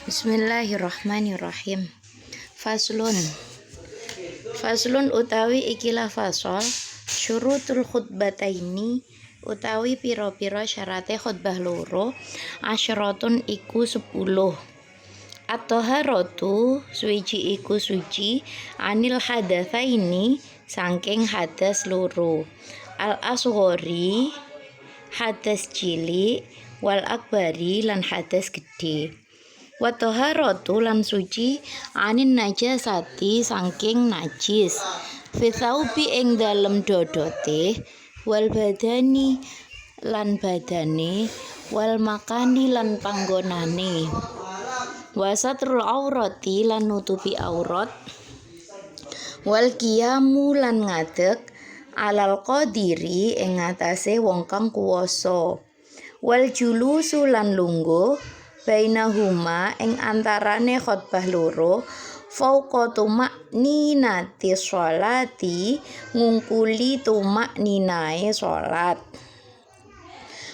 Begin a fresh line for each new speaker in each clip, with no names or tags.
Bismillahirrahmanirrahim. Faslun. Faslun utawi ikilah fasol syurutul khutbataini utawi piro-piro syarate khutbah loro asyaratun iku 10. At-thaharatu suci iku suci anil hadatsaini saking hadas loro. Al-asghori hadas cilik wal akbari lan hadas gede. Wa thaharatu lan suci anin najasati saking najis fi thawbi ing dalem dodote wal badani lan badane wal makani lan panggonane wa satrul aurati lan nutupi aurat wal qiyamu lan ngadeg alal qadiri ing ngatasé wong kang kuwasa wal julusu lan lungguh bainahuma ing antarane khotbah loro fauqa tumakninati sholati ngungkuli tumakninae sholat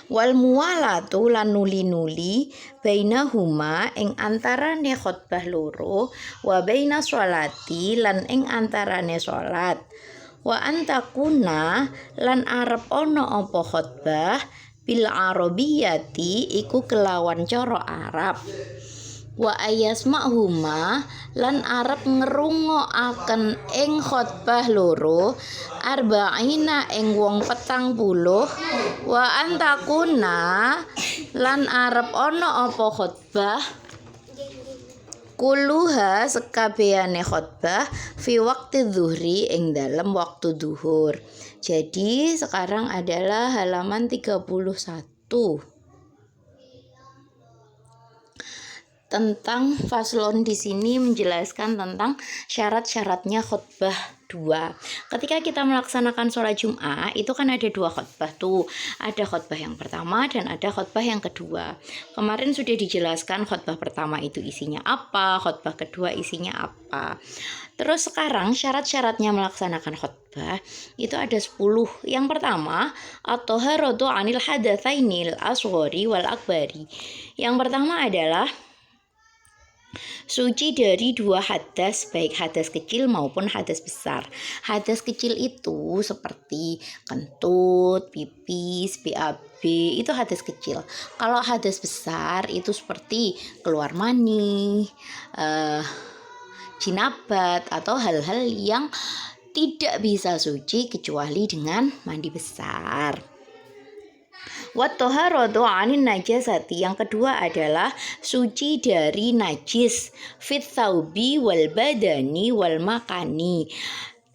wal muwalatu lan nuli-nuli bainahuma ing antarane khotbah loro wa baina sholati lan ing antarane sholat wa antakuna lan arep ana apa khotbah bil arabiyati iku kelawan cara Arab wa ayasma'huma lan arep ngrungokaken ing khotbah loro arba'ina ing wong 40 wa antakuna lan arep ana apa khotbah kuluha sekabehane khotbah fi waqti zuhri ing dalam waktu duhur. Jadi sekarang adalah halaman 31. Tentang faslon di sini menjelaskan tentang syarat-syaratnya khutbah 2. Ketika kita melaksanakan sholat Jum'ah itu kan ada 2 khutbah tuh. Ada khutbah yang pertama dan ada khutbah yang kedua. Kemarin sudah dijelaskan khutbah pertama itu isinya apa, khutbah kedua isinya apa. Terus sekarang syarat-syaratnya melaksanakan khutbah itu ada 10. Yang pertama, at-thaharatu 'anil hadatsainil asghari wal akbari. Yang pertama adalah suci dari 2 hadas, baik hadas kecil maupun hadas besar. Hadas kecil itu seperti kentut, pipis, BAB, itu hadas kecil. Kalau hadas besar itu seperti keluar mani, jinabat, atau hal-hal yang tidak bisa suci kecuali dengan mandi besar. Wa thaharatu 'anin najasati, yang kedua adalah suci dari najis fit thawbi wal badani wal makani.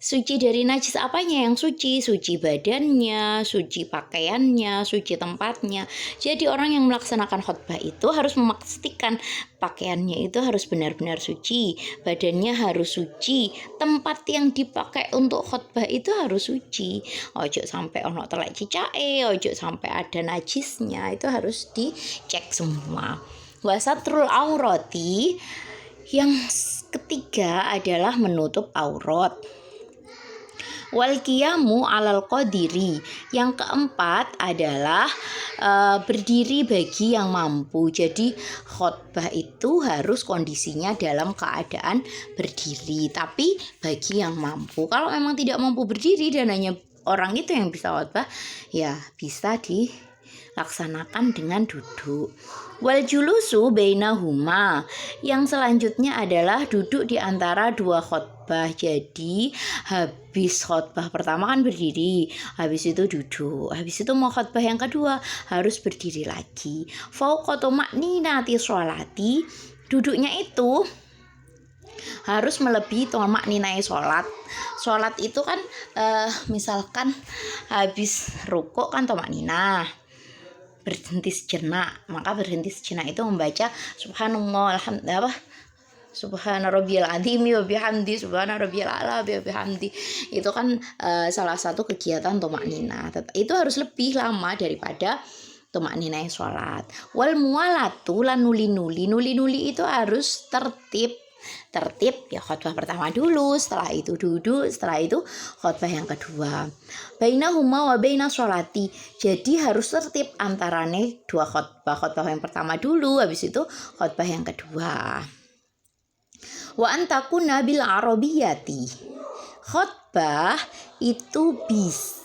Suci dari najis apanya yang suci? Suci badannya, suci pakaiannya, suci tempatnya. Jadi orang yang melaksanakan khutbah itu harus memastikan pakaiannya itu harus benar-benar suci, badannya harus suci, tempat yang dipakai untuk khutbah itu harus suci. Ojo sampai ono telek cicake, ojo sampai ada najisnya, itu harus dicek semua. Wasatrul aurati, yang ketiga adalah menutup aurat. Wal qiyamu alal qadiri, yang keempat adalah berdiri bagi yang mampu. Jadi khutbah itu harus kondisinya dalam keadaan berdiri, tapi bagi yang mampu. Kalau memang tidak mampu berdiri dan hanya orang itu yang bisa khutbah, ya bisa dilaksanakan dengan duduk. Wal julusu bainahuma, yang selanjutnya adalah duduk di antara 2 khutbah. Jadi habis khutbah pertama kan berdiri, habis itu duduk, habis itu mau khutbah yang kedua harus berdiri lagi. Fauqa tumakninati sholati, duduknya itu harus melebihi tumakninai sholat. Sholat itu kan misalkan habis rukuk kan tumakninah, berhenti sejenak, maka berhenti sejenak itu membaca subhanallah alhamdulillah subhana rabbiyal azimi wa bihamdi subhana rabbiyal a'la wa bihamdi. Itu kan salah satu kegiatan tumakninah. Itu harus lebih lama daripada tumakninah sholat. Wal muwalatu lan nuli-nuli itu harus tertib tertib ya khutbah pertama dulu, setelah itu duduk, setelah itu khutbah yang kedua. Bainahuma wa baina sholati. Jadi harus tertib antarane dua khutbah. Khutbah yang pertama dulu, habis itu khutbah yang kedua. Wa antakuna bil arabiyati. Khutbah itu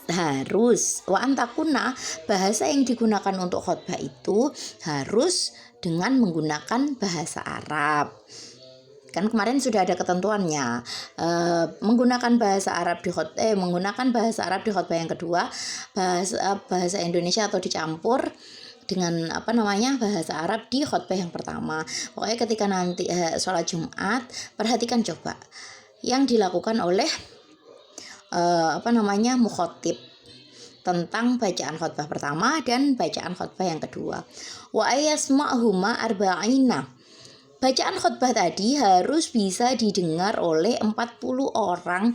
harus wa antakuna, bahasa yang digunakan untuk khutbah itu harus dengan menggunakan bahasa Arab. Kan kemarin sudah ada ketentuannya, menggunakan bahasa Arab di khutbah yang kedua, bahasa Indonesia atau dicampur dengan bahasa Arab di khutbah yang pertama. Pokoknya ketika nanti sholat Jumat, perhatikan coba yang dilakukan oleh mukhotib tentang bacaan khutbah pertama dan bacaan khutbah yang kedua. Wa ayasma'huma arba'ina. Bacaan khutbah tadi harus bisa didengar oleh 40 orang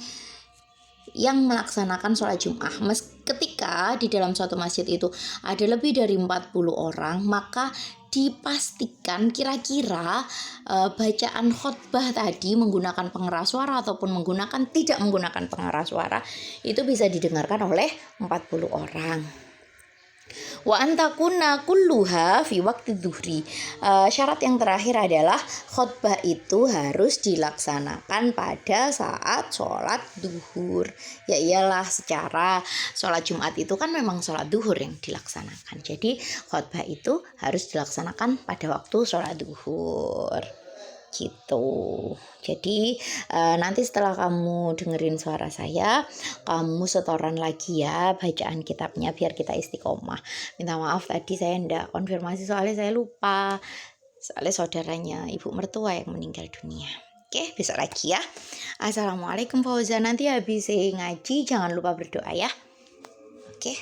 yang melaksanakan sholat Jumat. Ketika di dalam suatu masjid itu ada lebih dari 40 orang, maka dipastikan kira-kira bacaan khutbah tadi menggunakan pengeras suara ataupun tidak menggunakan pengeras suara itu bisa didengarkan oleh 40 orang. Wa antakuna kulluha fi waqti dhuhri. Syarat yang terakhir adalah khutbah itu harus dilaksanakan pada saat sholat duhur. Ya iyalah, secara sholat Jumat itu kan memang sholat duhur yang dilaksanakan. Jadi khutbah itu harus dilaksanakan pada waktu sholat duhur. Gitu. Jadi nanti setelah kamu dengerin suara saya, kamu setoran lagi ya bacaan kitabnya biar kita istiqomah. Minta maaf tadi saya ndak konfirmasi soalnya saya lupa, soalnya saudaranya ibu mertua yang meninggal dunia. Oke, besok lagi ya. Assalamualaikum Fauzan. Nanti habis ngaji jangan lupa berdoa ya. Oke.